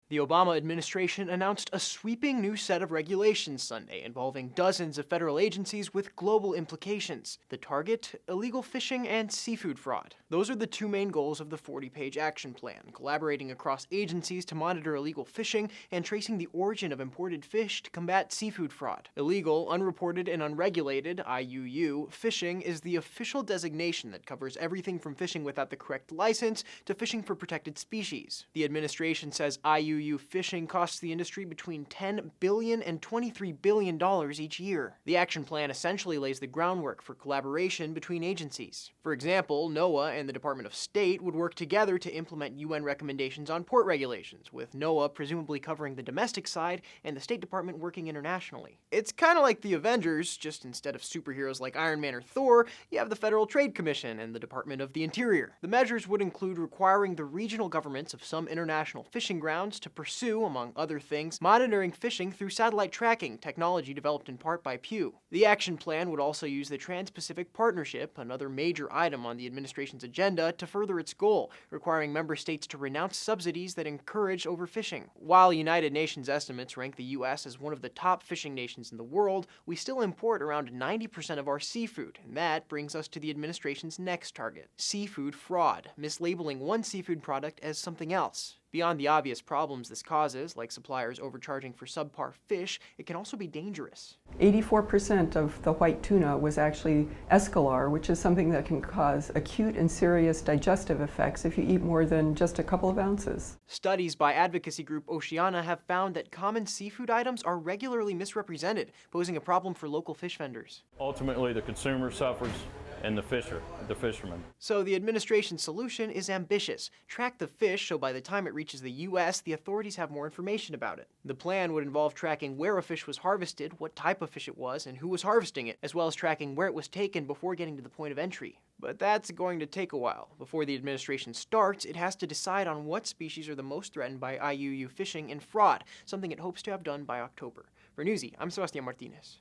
The Obama administration announced a sweeping new set of regulations Sunday involving dozens of federal agencies with global implications. The target, illegal fishing and seafood fraud. Those are the two main goals of the 40-page action plan, collaborating across agencies to monitor illegal fishing and tracing the origin of imported fish to combat seafood fraud. Illegal, unreported, and unregulated (IUU) fishing is the official designation that covers everything from fishing without the correct license to fishing for protected species. The administration says IUU fishing costs the industry between $10 billion and $23 billion each year. The action plan essentially lays the groundwork for collaboration between agencies. For example, NOAA and the Department of State would work together to implement UN recommendations on port regulations, with NOAA presumably covering the domestic side and the State Department working internationally. It's kind of like the Avengers, just instead of superheroes like Iron Man or Thor, you have the Federal Trade Commission and the Department of the Interior. The measures would include requiring the regional governments of some international fishing grounds to pursue, among other things, monitoring fishing through satellite tracking, technology developed in part by Pew. The action plan would also use the Trans-Pacific Partnership, another major item on the administration's agenda, to further its goal, requiring member states to renounce subsidies that encourage overfishing. While United Nations estimates rank the U.S. as one of the top fishing nations in the world, we still import around 90% of our seafood, and that brings us to the administration's next target: seafood fraud, mislabeling one seafood product as something else. Beyond the obvious problems this causes, like suppliers overcharging for subpar fish, it can also be dangerous. 84% of the white tuna was actually escalar, which is something that can cause acute and serious digestive effects if you eat more than just a couple of ounces. Studies by advocacy group Oceana have found that common seafood items are regularly misrepresented, posing a problem for local fish vendors. Ultimately, the consumer suffers and the fisherman. So the administration's solution is ambitious. Track the fish so by the time it reaches the U.S., the authorities have more information about it. The plan would involve tracking where a fish was harvested, what type of fish it was, and who was harvesting it, as well as tracking where it was taken before getting to the point of entry. But that's going to take a while. Before the administration starts, it has to decide on what species are the most threatened by IUU fishing and fraud, something it hopes to have done by October. For Newsy, I'm Sebastian Martinez.